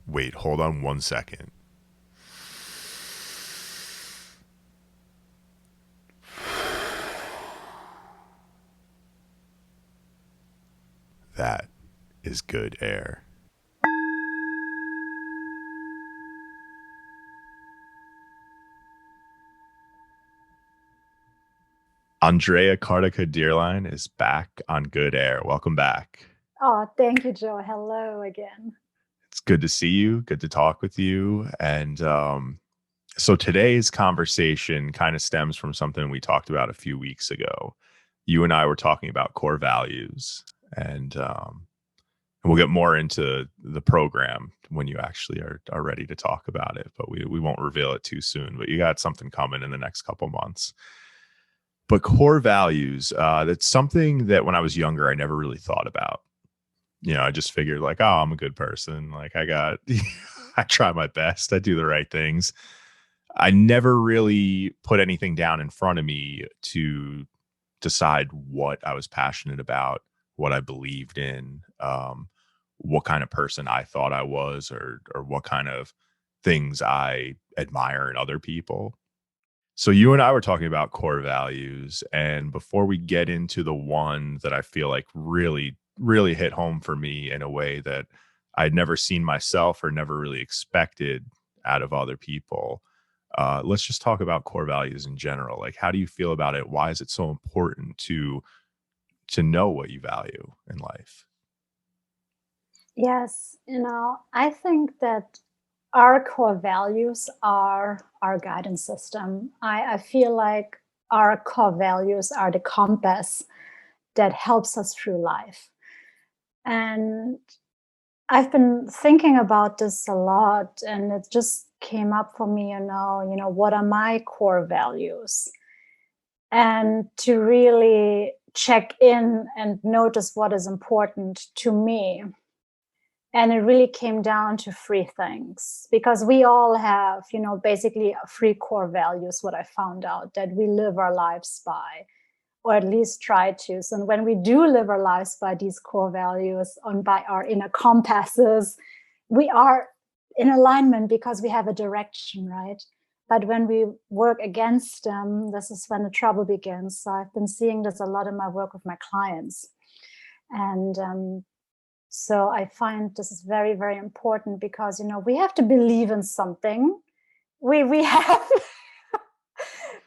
Wait, hold on 1 second. That is good air. Andrea Kartika Deierlein is back on Good Air. Welcome back. Oh, thank you, Joe. Hello again. It's good to see you. Good to talk with you. And so today's conversation kind of stems from something we talked about a few weeks ago. You and I were talking about core values, and we'll get more into the program when you actually are ready to talk about it. But we won't reveal it too soon. But you got something coming in the next couple months. But core values, that's something that when I was younger, I never really thought about. I just figured like, oh, I'm a good person. Like I try my best. I do the right things. I never really put anything down in front of me to decide what I was passionate about, what I believed in, what kind of person I thought I was, or what kind of things I admire in other people. So you and I were talking about core values, and before we get into the one that I feel like really hit home for me in a way that I'd never seen myself or never really expected out of other people, let's just talk about core values in general. Like, how do you feel about it? Why is it so important to know what you value in life? Yes, I think that our core values are our guidance system. I feel like our core values are the compass that helps us through life. And I've been thinking about this a lot, and it just came up for me, what are my core values? And to really check in and notice what is important to me. And it really came down to three things because we all have, basically three core values, what I found out that we live our lives by, or at least try to. So when we do live our lives by these core values and by our inner compasses, we are in alignment because we have a direction, right? But when we work against them, this is when the trouble begins. So I've been seeing this a lot in my work with my clients. And so I find this is very, very important because, we have to believe in something. We have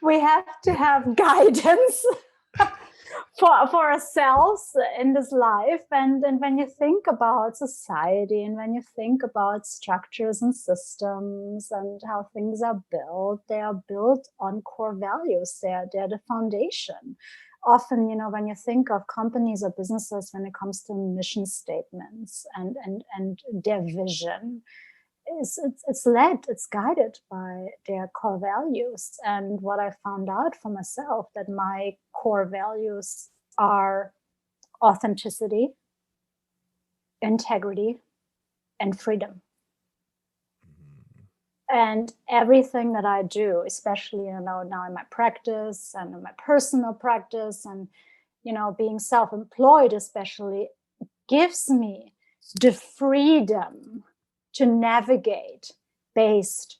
we have to have guidance for ourselves in this life. And when you think about society and when you think about structures and systems and how things are built, they are built on core values. They're the foundation. Often, when you think of companies or businesses, when it comes to mission statements and their vision, it's guided by their core values. And what I found out for myself, that my core values are authenticity, integrity, and freedom. And everything that I do, especially now in my practice and in my personal practice, and being self-employed especially, gives me the freedom to navigate based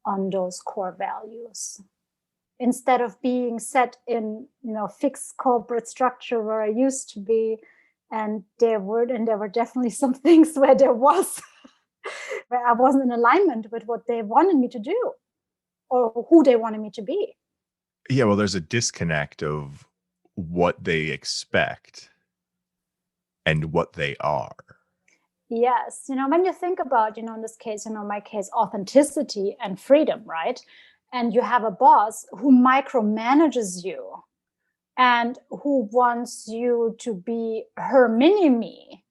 on those core values, instead of being set in fixed corporate structure where I used to be. And there were definitely some things where there was where I wasn't in alignment with what they wanted me to do or who they wanted me to be. Yeah, well, there's a disconnect of what they expect and what they are. Yes, when you think about, in this case, my case, authenticity and freedom, right? And you have a boss who micromanages you and who wants you to be her mini me,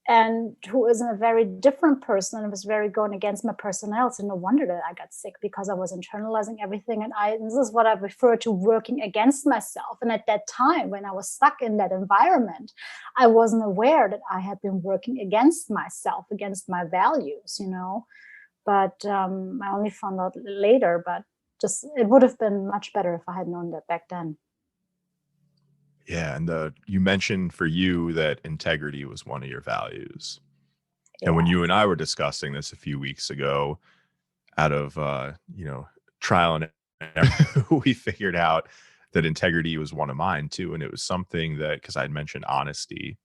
and who is a very different person and was very going against my personality. No wonder that I got sick, because I was internalizing everything. And this is what I refer to working against myself. And at that time, when I was stuck in that environment, I wasn't aware that I had been working against myself, against my values, But I only found out later. But just, it would have been much better if I had known that back then. Yeah, and you mentioned for you that integrity was one of your values. And when Yeah. you and I were discussing this a few weeks ago, out of trial and error, we figured out that integrity was one of mine too. And it was something that, because I'd mentioned honesty,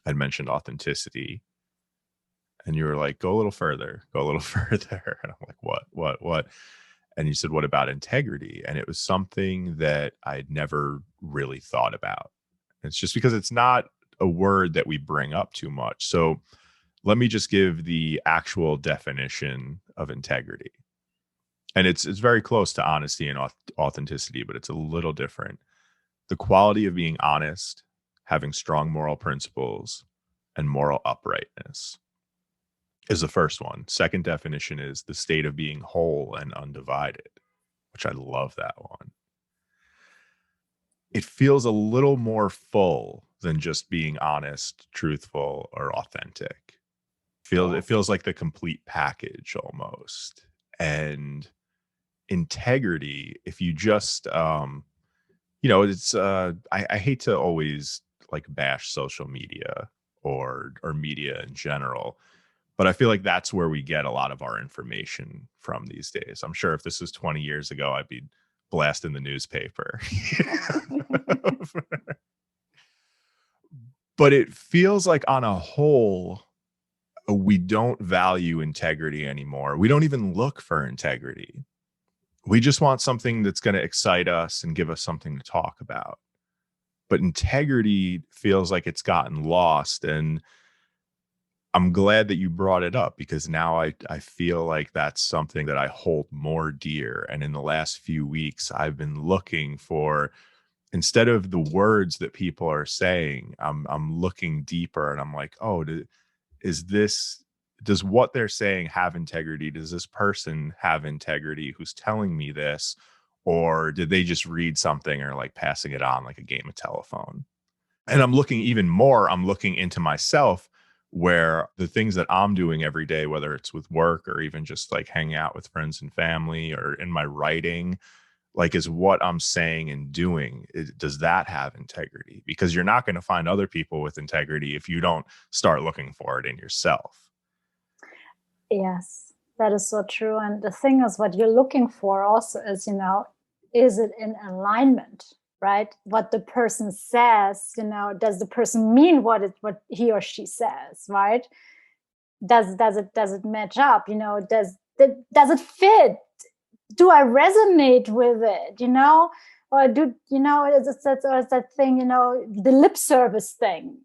I'd mentioned authenticity, and you were like, go a little further, go a little further. And I'm like, what? And you said, what about integrity? And it was something that I'd never really thought about. It's just because it's not a word that we bring up too much. So let me just give the actual definition of integrity. And it's very close to honesty and authenticity, but it's a little different. The quality of being honest, having strong moral principles, and moral uprightness is the first one. Second definition is the state of being whole and undivided, which I love that one. It feels a little more full than just being honest, truthful, or authentic. It Yes. feels like the complete package almost. And integrity, if you just it's I hate to always like bash social media or media in general, but I feel like that's where we get a lot of our information from these days. I'm sure if this was 20 years ago, I'd be blasting the newspaper. But it feels like on a whole, we don't value integrity anymore. We don't even look for integrity. We just want something that's going to excite us and give us something to talk about. But integrity feels like it's gotten lost. And I'm glad that you brought it up, because now I feel like that's something that I hold more dear. And in the last few weeks, I've been looking for, instead of the words that people are saying, I'm looking deeper, and I'm like, oh, is this, does what they're saying have integrity? Does this person have integrity who's telling me this? Or did they just read something or like passing it on like a game of telephone? And I'm looking into myself, where the things that I'm doing every day, whether it's with work or even just like hanging out with friends and family or in my writing, like, is what I'm saying and doing, does that have integrity? Because you're not going to find other people with integrity if you don't start looking for it in yourself. Yes, that is so true. And the thing is, what you're looking for also is, is it in alignment, right? What the person says, does the person mean what he or she says, right? Does it match up? Does it fit? Do I resonate with it? Or it's that thing, the lip service thing.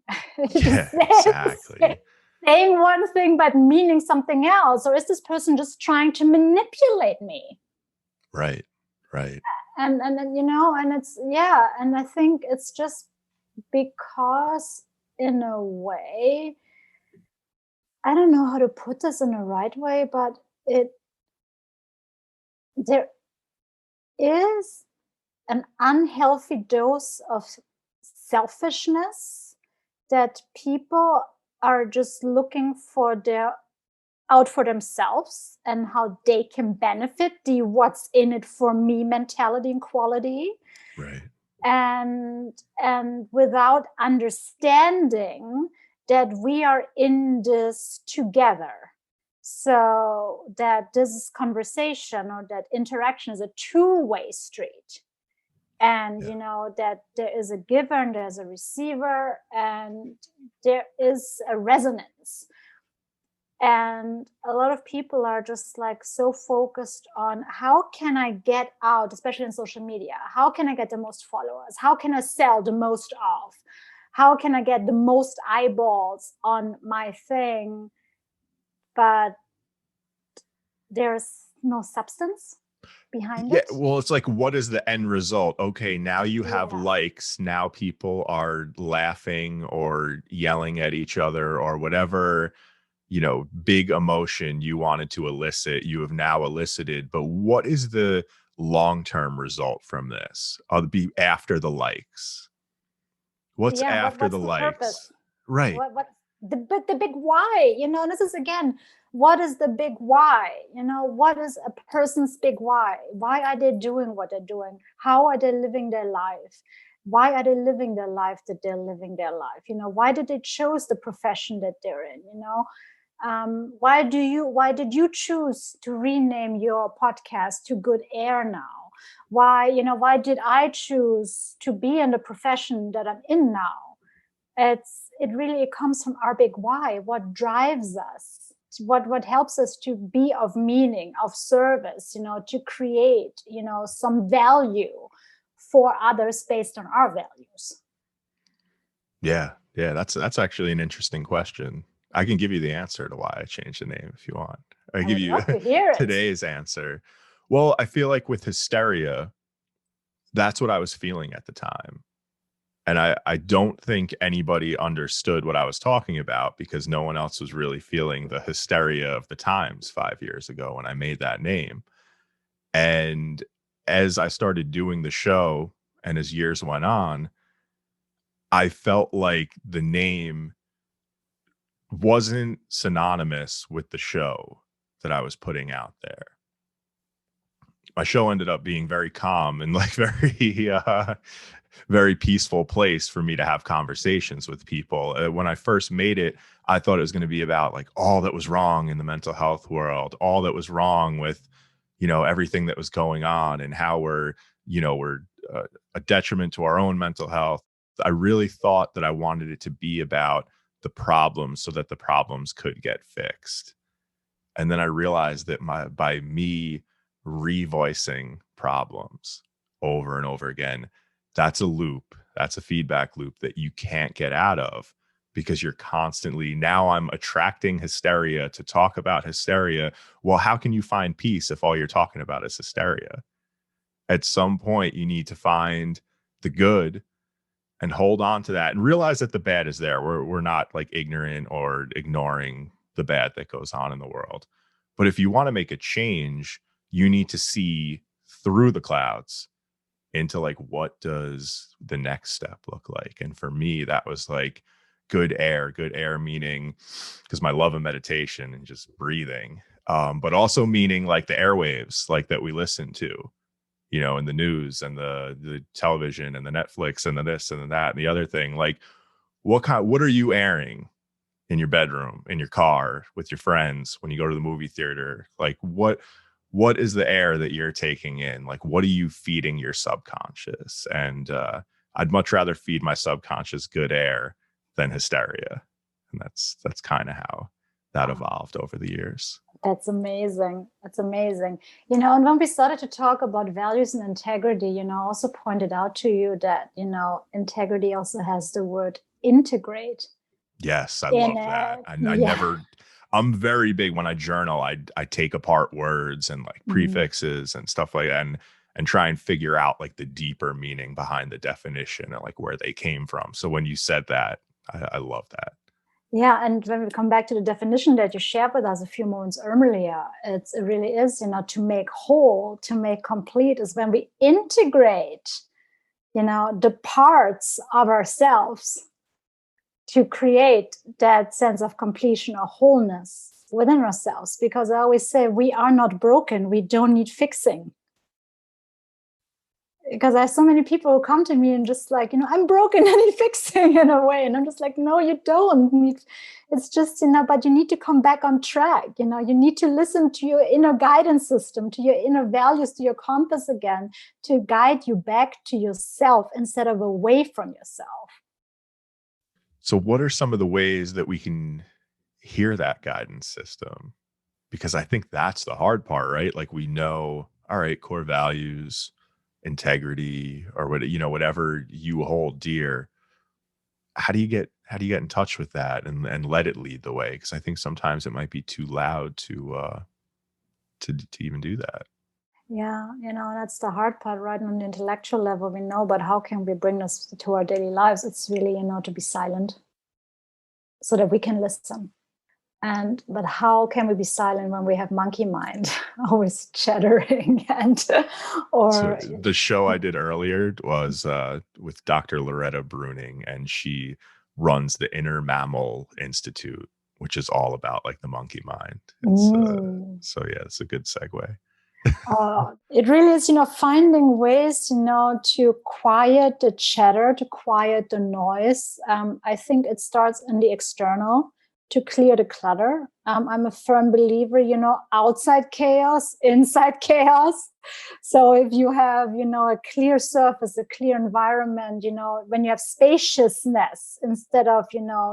Yeah, exactly. Saying one thing but meaning something else, or is this person just trying to manipulate me? Right. Right. And it's, yeah, and I think it's just because, in a way, I don't know how to put this in the right way, but there is an unhealthy dose of selfishness, that people are just looking for their out for themselves and how they can benefit, the what's in it for me mentality and quality, Right. and without understanding that we are in this together, so that this conversation or that interaction is a two-way street, and Yeah. that there is a giver and there's a receiver, and there is a resonance. And a lot of people are just like so focused on, how can I get out, especially in social media, how can I get the most followers, how can I sell the most of, how can I get the most eyeballs on my thing, but there's no substance behind Yeah, it. well, it's like, what is the end result? Okay, now you have Yeah. likes. Now people are laughing or yelling at each other or whatever, big emotion you wanted to elicit, you have now elicited. But what is the long-term result from this? I'll be after the likes. What's Yeah, after what's the the purpose? likes? Right. What the big why? This is, again, what is the big why? What is a person's big why? Why are they doing what they're doing? How are they living their life? Why are they living their life that they're living their life? Why did they choose the profession that they're in? Why did you choose to rename your podcast to Good Air now? Why did I choose to be in the profession that I'm in now? It comes from our big why. What drives us? What helps us to be of meaning, of service, to create, some value for others based on our values. Yeah. That's actually an interesting question. I can give you the answer to why I changed the name if you want. I I give would you love to hear it. today's answer. Well, I feel like with hysteria, that's what I was feeling at the time. And I don't think anybody understood what I was talking about because no one else was really feeling the hysteria of the times 5 years ago when I made that name. And as I started doing the show and as years went on, I felt like the name wasn't synonymous with the show that I was putting out there. My show ended up being very calm and like very peaceful place for me to have conversations with people. When I first made it, I thought it was going to be about like all that was wrong in the mental health world, all that was wrong with, everything that was going on and how we're a detriment to our own mental health. I really thought that I wanted it to be about the problems so that the problems could get fixed. And then I realized that by me revoicing problems over and over again, that's a loop. That's a feedback loop that you can't get out of because you're constantly, now I'm attracting hysteria to talk about hysteria. Well, how can you find peace if all you're talking about is hysteria? At some point, you need to find the good and hold on to that and realize that the bad is there. We're not like ignorant or ignoring the bad that goes on in the world. But if you want to make a change, you need to see through the clouds into like, what does the next step look like? And for me, that was like good air meaning because my love of meditation and just breathing, but also meaning like the airwaves, like that we listen to, in the news and the television and the Netflix and the this and the that and the other thing. Like, what are you airing in your bedroom, in your car, with your friends, when you go to the movie theater? Like, what is the air that you're taking in? Like, what are you feeding your subconscious? And I'd much rather feed my subconscious good air than hysteria. And that's kind of how that evolved over the years. That's amazing. That's amazing. And when we started to talk about values and integrity, I also pointed out to you that, integrity also has the word integrate. Yes, I love that. I'm very big when I journal. I take apart words and like prefixes and stuff like that and try and figure out like the deeper meaning behind the definition and like where they came from. So when you said that, I love that. Yeah, and when we come back to the definition that you shared with us a few moments earlier, it really is, to make whole, to make complete is when we integrate, the parts of ourselves to create that sense of completion or wholeness within ourselves. Because I always say we are not broken, we don't need fixing. Because I have so many people who come to me and just like, I'm broken, I need fixing in a way. And I'm just like, no, you don't. It's just, but you need to come back on track. You need to listen to your inner guidance system, to your inner values, to your compass again, to guide you back to yourself instead of away from yourself. So what are some of the ways that we can hear that guidance system? Because I think that's the hard part, right? Like we know, all right, core values, integrity, or whatever you hold dear. How do you get in touch with that and let it lead the way? Because I think sometimes it might be too loud to even do that. Yeah, that's the hard part, right? On the intellectual level, we know, but how can we bring this to our daily lives? It's really, to be silent so that we can listen. But how can we be silent when we have monkey mind always chattering So the show I did earlier was with Dr. Loretta Bruning, and she runs the Inner Mammal Institute, which is all about like the monkey mind. So yeah, it's a good segue. It really is, finding ways, to quiet the chatter, to quiet the noise. I think it starts in the external. to clear the clutter. I'm a firm believer, outside chaos, inside chaos. So if you have, a clear surface, a clear environment, when you have spaciousness instead of,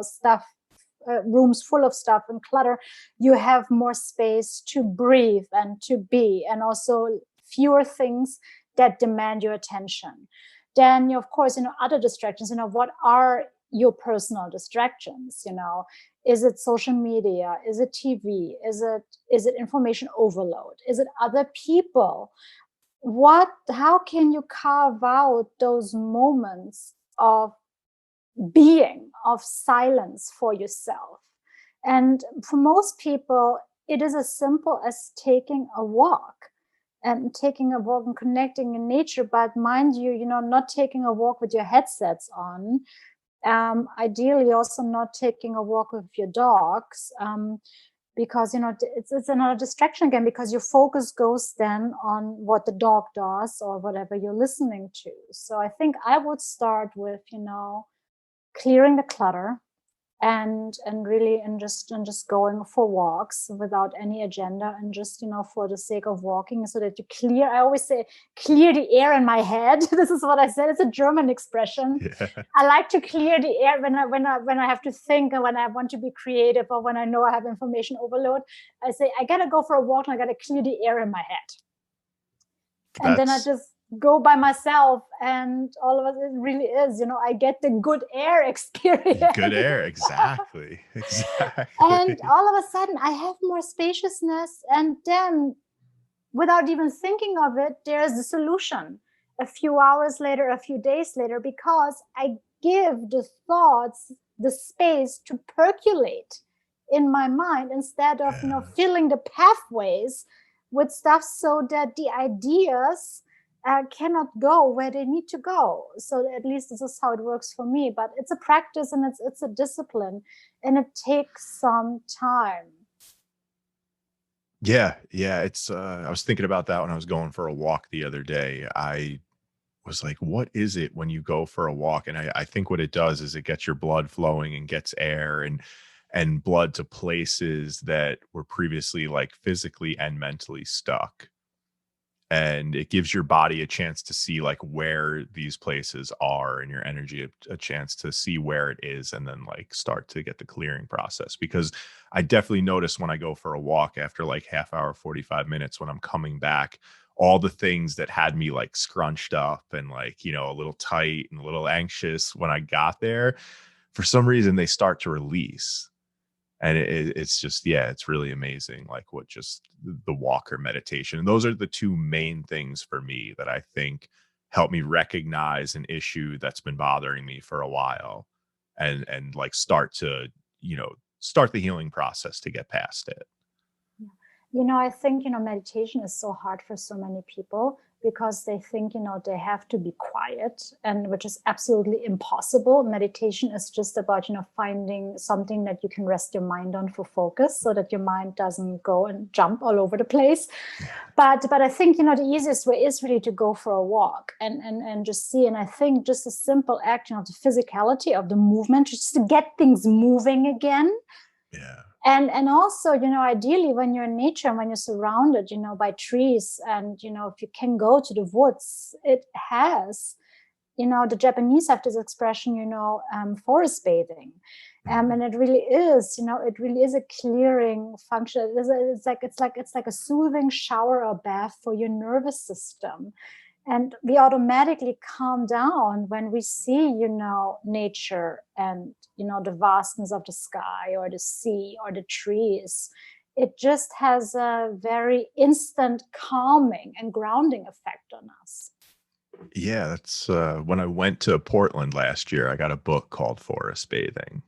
stuff, rooms full of stuff and clutter, you have more space to breathe and to be, and also fewer things that demand your attention. Then, of course, other distractions, what are your personal distractions? Is it social media? Is it TV? Is it information overload? Is it other people? How can you carve out those moments of being, of silence for yourself? And for most people, it is as simple as taking a walk and connecting in nature. But mind you, not taking a walk with your headsets on. Ideally, also not taking a walk with your dogs, because it's another distraction again, because your focus goes then on what the dog does or whatever you're listening to. So I think I would start with clearing the clutter, and really just going for walks without any agenda, and just for the sake of walking, so that you clear. I always say clear the air in my head. This is what I said. It's a German expression. Yeah. I like to clear the air when I have to think, and when I want to be creative, or when I know I have information overload. I say I gotta go for a walk, and I gotta clear the air in my head. And then I just go by myself, and all of it really is, I get the good air experience. Good air, exactly. And all of a sudden I have more spaciousness, and then without even thinking of it, there's the solution a few hours later, a few days later, because I give the thoughts the space to percolate in my mind, instead of filling the pathways with stuff, so that the ideas cannot go where they need to go. So at least this is how it works for me. But it's a practice, and it's a discipline, and it takes some time. Yeah. It's I was thinking about that when I was going for a walk the other day. I was like, what is it when you go for a walk? And I think what it does is it gets your blood flowing and gets air and blood to places that were previously like physically and mentally stuck. And it gives your body a chance to see like where these places are, and your energy a chance to see where it is, and then like start to get the clearing process. Because I definitely notice when I go for a walk after like half hour, 45 minutes, when I'm coming back, all the things that had me like scrunched up and like, a little tight and a little anxious when I got there, for some reason they start to release. And it's just, it's really amazing, like what just the walker meditation. And those are the two main things for me that I think help me recognize an issue that's been bothering me for a while, and like start to, start the healing process to get past it. I think, meditation is so hard for so many people, because they think, they have to be quiet, and which is absolutely impossible. Meditation is just about, finding something that you can rest your mind on for focus, so that your mind doesn't go and jump all over the place. But I think, the easiest way is really to go for a walk and just see. And I think just a simple act, the physicality of the movement, just to get things moving again. Yeah. And also, ideally when you're in nature, and when you're surrounded, by trees, and, if you can go to the woods, it has, the Japanese have this expression, forest bathing. And it really is, a clearing function. It's like a soothing shower or bath for your nervous system. And we automatically calm down when we see, nature, and, the vastness of the sky or the sea or the trees. It just has a very instant calming and grounding effect on us. Yeah, that's when I went to Portland last year, I got a book called Forest Bathing.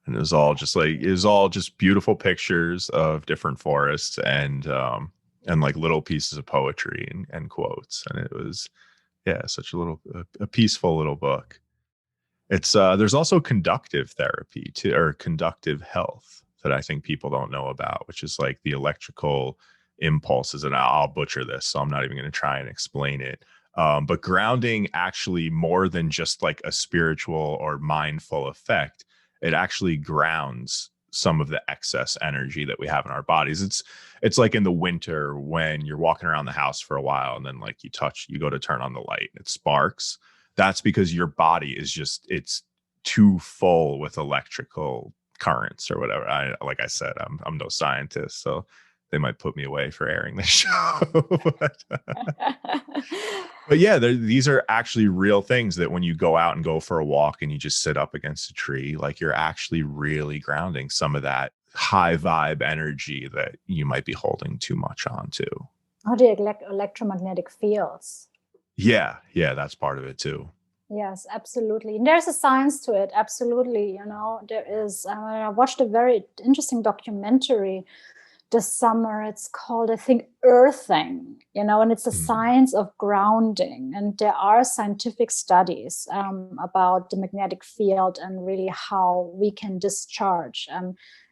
And it was all just beautiful pictures of different forests, and like little pieces of poetry and quotes. And it was, such a peaceful little book. It's there's also conductive therapy too, or conductive health, that I think people don't know about, which is like the electrical impulses. And I'll butcher this, so I'm not even going to try and explain it. But grounding actually, more than just like a spiritual or mindful effect, it actually grounds some of the excess energy that we have in our bodies. It's like in the winter when you're walking around the house for a while and then like you go to turn on the light, it sparks. That's because your body is just, it's too full with electrical currents or whatever. Like I said, I'm no scientist, so they might put me away for airing this show. But yeah, these are actually real things that when you go out and go for a walk and you just sit up against a tree, like you're actually really grounding some of that high vibe energy that you might be holding too much on to. Oh, the electromagnetic fields. Yeah, that's part of it too. Yes, absolutely. And there's a science to it. Absolutely. There is, I watched a very interesting documentary this summer. It's called, I think, Earthing, and it's the science of grounding. And there are scientific studies about the magnetic field and really how we can discharge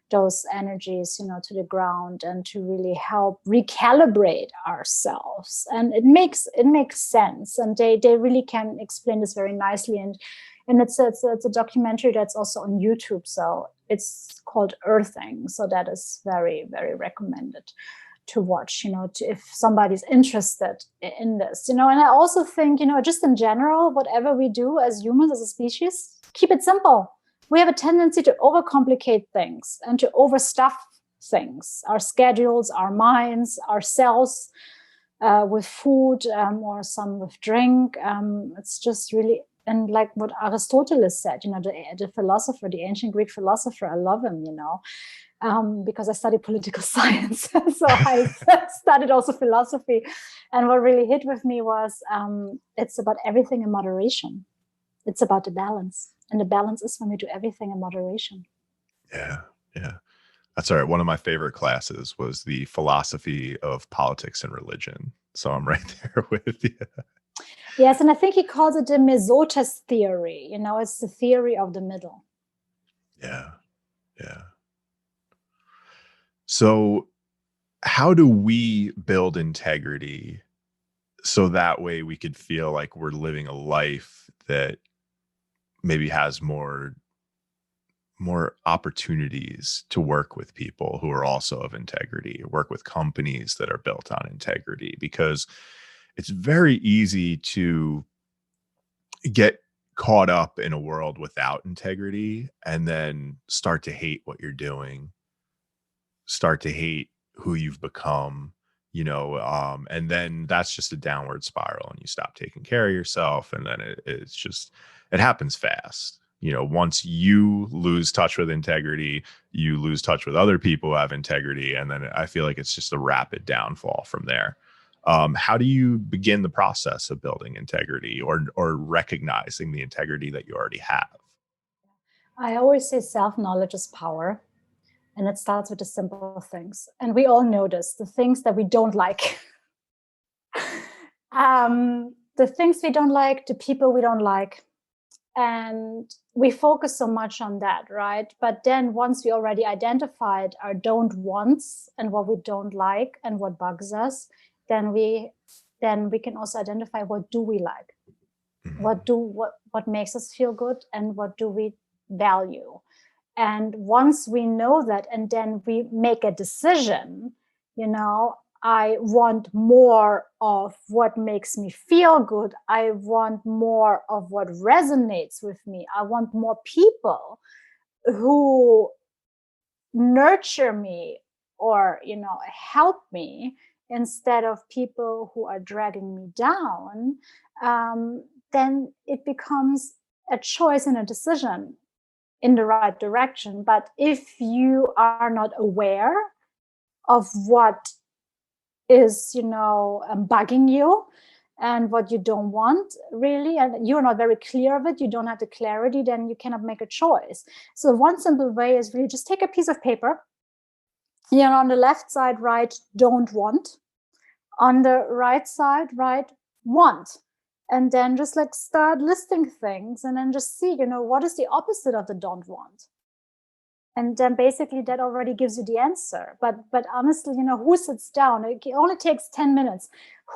those energies, to the ground and to really help recalibrate ourselves. And it makes sense. And they really can explain this very nicely. And it's a documentary that's also on YouTube. So it's called Earthing. So that is very, very recommended to watch, if somebody's interested in this, and I also think, just in general, whatever we do as humans, as a species, keep it simple. We have a tendency to overcomplicate things and to overstuff things, our schedules, our minds, ourselves, with food or some with drink. It's just really, and like what Aristotle said, the philosopher, the ancient Greek philosopher, I love him, because I study political science. So I studied also philosophy. And what really hit with me was it's about everything in moderation. It's about the balance. And the balance is when we do everything in moderation. Yeah. That's all right. One of my favorite classes was the philosophy of politics and religion. So I'm right there with you. Yes, and I think he calls it the Mesotes theory. It's the theory of the middle. Yeah. So how do we build integrity so that way we could feel like we're living a life that maybe has more opportunities to work with people who are also of integrity, work with companies that are built on integrity? Because it's very easy to get caught up in a world without integrity and then start to hate what you're doing, start to hate who you've become, and then that's just a downward spiral and you stop taking care of yourself. And then it happens fast. Once you lose touch with integrity, you lose touch with other people who have integrity. And then I feel like it's just a rapid downfall from there. How do you begin the process of building integrity or recognizing the integrity that you already have? I always say self-knowledge is power. And it starts with the simple things. And we all know this, the things that we don't like. The things we don't like, the people we don't like. And we focus so much on that, right? But then once we already identified our don't wants and what we don't like and what bugs us, then we can also identify what do we like, what makes us feel good, and what do we value. And once we know that, and then we make a decision, I want more of what makes me feel good. I want more of what resonates with me. I want more people who nurture me or, help me instead of people who are dragging me down. Then it becomes a choice and a decision in the right direction. But if you are not aware of what is, bugging you and what you don't want really, and you're not very clear of it, you don't have the clarity, then you cannot make a choice. So one simple way is really just take a piece of paper, on the left side, write don't want. On the right side, write want. And then just start listing things and then just see, what is the opposite of the don't want? And then basically that already gives you the answer. But honestly, who sits down? It only takes 10 minutes.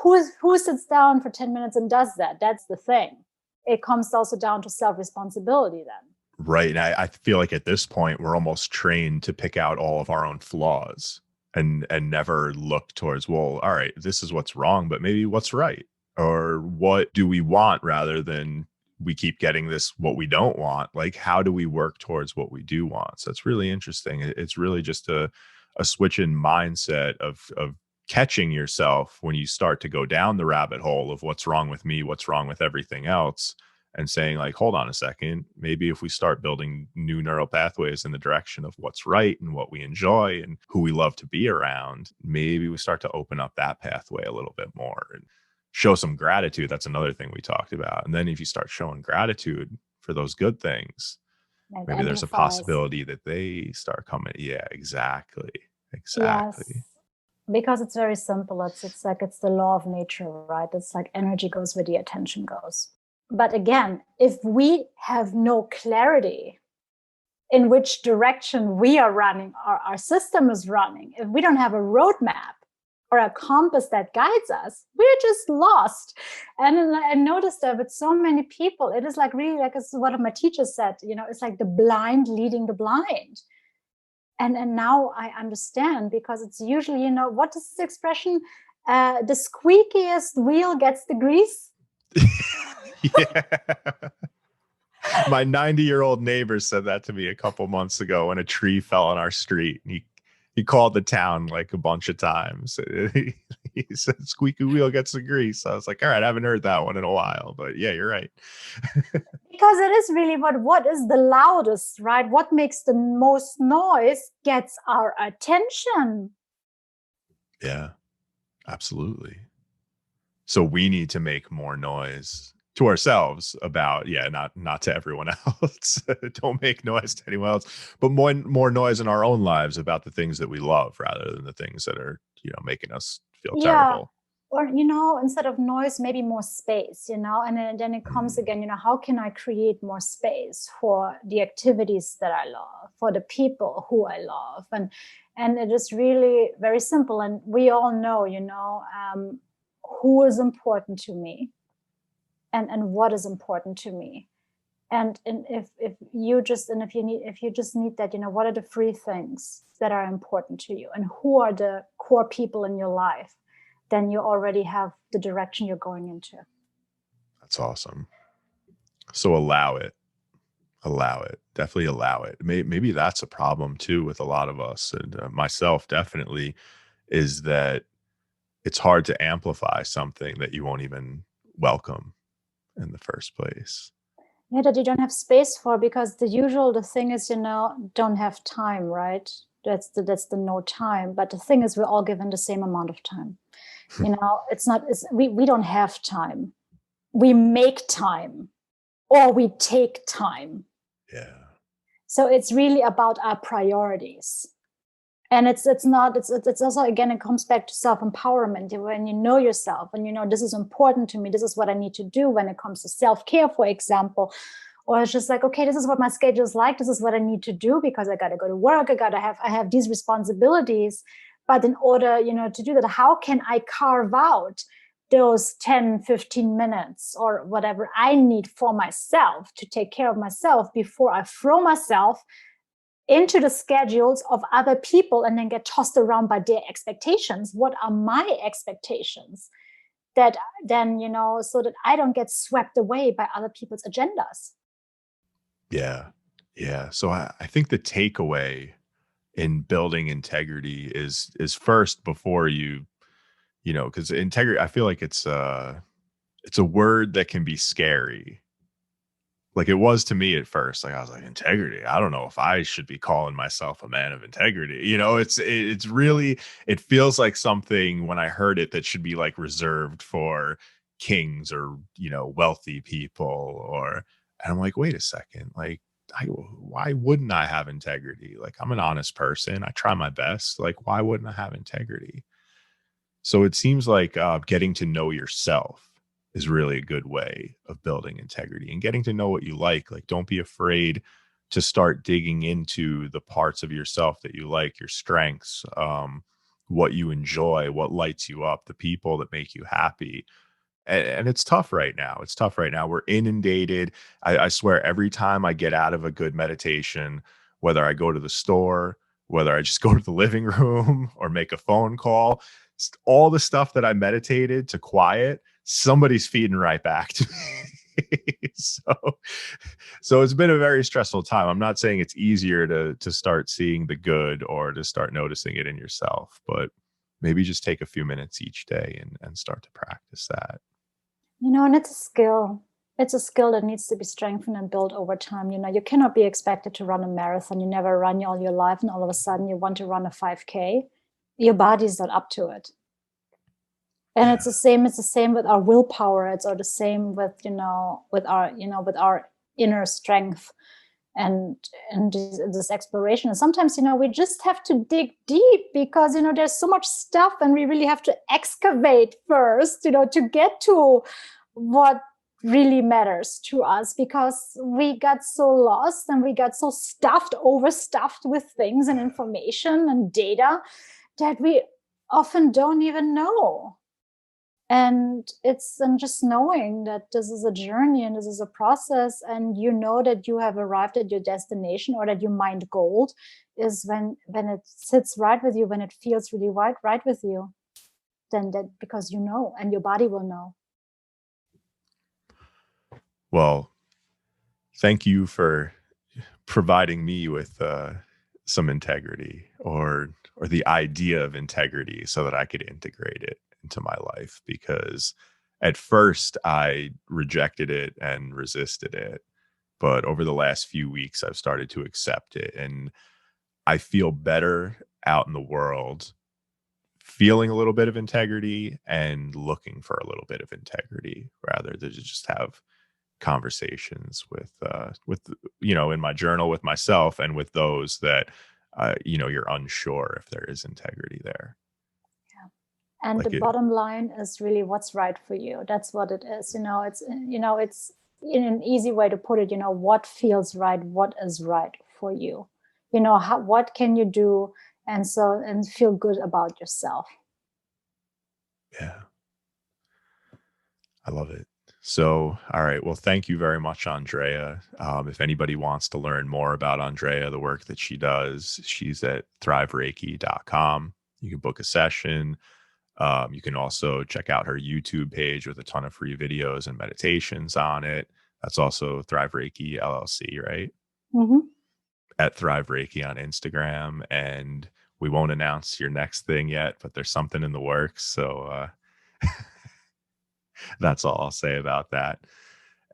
Who sits down for 10 minutes and does that? That's the thing. It comes also down to self-responsibility then. Right. And I feel like at this point, we're almost trained to pick out all of our own flaws and never look towards, well, all right, this is what's wrong, but maybe what's right? Or what do we want rather than we keep getting this, what we don't want? Like, how do we work towards what we do want? So it's really interesting. It's really just a switch in mindset of catching yourself when you start to go down the rabbit hole of what's wrong with me, what's wrong with everything else, and saying like, hold on a second, maybe if we start building new neural pathways in the direction of what's right and what we enjoy and who we love to be around, maybe we start to open up that pathway a little bit more and show some gratitude. That's another thing we talked about. And then if you start showing gratitude for those good things, And maybe there's a amplifies. possibility that they start coming. Yeah, exactly. Yes, Exactly. because it's very simple. It's like it's the law of nature, right? It's like energy goes where the attention goes. But again, if we have no clarity in which direction we are running, our system is running, if we don't have a roadmap or a compass that guides us, we're just lost. And I noticed that with so many people, it is like really like, it's what my teacher said, it's like the blind leading the blind. And now I understand, because it's usually, what is this expression? The squeakiest wheel gets the grease. Yeah. My 90-year-old neighbor said that to me a couple months ago when a tree fell on our street. He called the town like a bunch of times. He said, "Squeaky wheel gets the grease." I was like, "All right, I haven't heard that one in a while." But yeah, you're right. Because it is really what is the loudest, right? What makes the most noise gets our attention. Yeah, absolutely. So we need to make more noise to ourselves about, yeah, not to everyone else. Don't make noise to anyone else, but more noise in our own lives about the things that we love rather than the things that are, making us feel Yeah. terrible. Or, instead of noise, maybe more space, and then it comes Mm, again, how can I create more space for the activities that I love, for the people who I love? And it is really very simple. And we all know, who is important to me, and what is important to me. And if you just and if you just need that, what are the three things that are important to you, and who are the core people in your life, then you already have the direction you're going into. that's awesome. So allow it, definitely allow it. Maybe that's a problem too with a lot of us, and myself definitely, is that it's hard to amplify something that you won't even welcome in the first place. Yeah, that you don't have space for, because the thing is, don't have time, right? That's the no time. But the thing is, we're all given the same amount of time. We don't have time. We make time, or we take time. Yeah. So it's really about our priorities. And it's also, again, it comes back to self-empowerment. When you know yourself and this is important to me, this is what I need to do when it comes to self-care, for example. Or it's just like, okay, this is what my schedule is like, this is what I need to do, because I got to go to work, I have these responsibilities. But in order to do that, how can I carve out those 10-15 minutes or whatever I need for myself to take care of myself before I throw myself into the schedules of other people and then get tossed around by their expectations? What are my expectations? That then, so that I don't get swept away by other people's agendas. Yeah. Yeah. So I think the takeaway in building integrity is first, before because integrity, I feel like it's a word that can be scary. Like it was to me at first. Like I was like, integrity. I don't know if I should be calling myself a man of integrity. It's really, it feels like something when I heard it that should be like reserved for kings or wealthy people. Or and I'm like, wait a second, like why wouldn't I have integrity? Like I'm an honest person. I try my best. Like why wouldn't I have integrity? So it seems like getting to know yourself is really a good way of building integrity and getting to know what you like. Like, don't be afraid to start digging into the parts of yourself that you like, your strengths, what you enjoy, what lights you up, the people that make you happy. And it's tough right now. It's tough right now. We're inundated. I swear, every time I get out of a good meditation, whether I go to the store, whether I just go to the living room or make a phone call, all the stuff that I meditated to quiet, somebody's feeding right back to me. So it's been a very stressful time. I'm not saying it's easier to start seeing the good or to start noticing it in yourself, but maybe just take a few minutes each day and start to practice that. And it's a skill. It's a skill that needs to be strengthened and built over time. You cannot be expected to run a marathon. You never run all your life, and all of a sudden you want to run a 5K. Your body's not up to it. And it's the same with our willpower. It's the same with with our inner strength and this exploration. And sometimes we just have to dig deep, because there's so much stuff, and we really have to excavate first to get to what really matters to us, because we got so lost and we got so overstuffed with things and information and data that we often don't even know. And it's just knowing that this is a journey and this is a process, and that you have arrived at your destination, or that you mined gold, is when it sits right with you, when it feels really right with you. Then that, because and your body will know. Well, thank you for providing me with some integrity, or the idea of integrity, so that I could integrate it into my life, because at first I rejected it and resisted it, but over the last few weeks I've started to accept it, and I feel better out in the world feeling a little bit of integrity and looking for a little bit of integrity, rather than just have conversations with in my journal with myself and with those that you're unsure if there is integrity there. And the bottom line is really what's right for you. That's what it is. It's in an easy way to put it, what feels right, what is right for you. What can you do and feel good about yourself. Yeah. I love it. So, all right. Well, thank you very much, Andrea. If anybody wants to learn more about Andrea, the work that she does, she's at thrivereiki.com. You can book a session. You can also check out her YouTube page with a ton of free videos and meditations on it. That's also Thrive Reiki LLC, right? Mm-hmm. At Thrive Reiki on Instagram. And we won't announce your next thing yet, but there's something in the works. So that's all I'll say about that.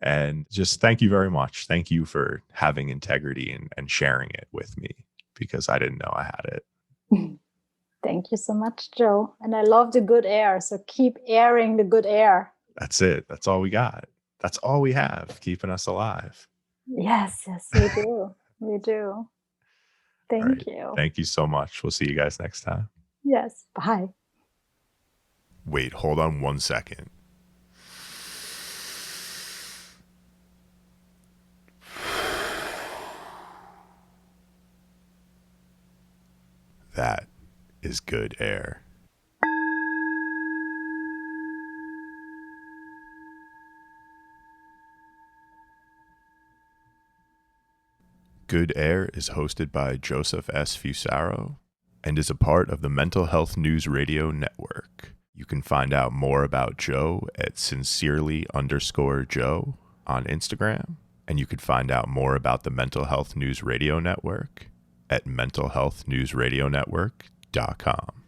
And just thank you very much. Thank you for having integrity and sharing it with me, because I didn't know I had it. Thank you so much, Joe. And I love the good air. So keep airing the good air. That's it. That's all we got. That's all we have, keeping us alive. Yes, we do. We do. Thank you. Thank you so much. We'll see you guys next time. Yes. Bye. Wait, hold on 1 second. That is good air. Good Air is hosted by Joseph S. Fusaro and is a part of the Mental Health News Radio Network. You can find out more about Joe at sincerely_Joe on Instagram, and you can find out more about the Mental Health News Radio Network at mentalhealthnewsradionetwork.com.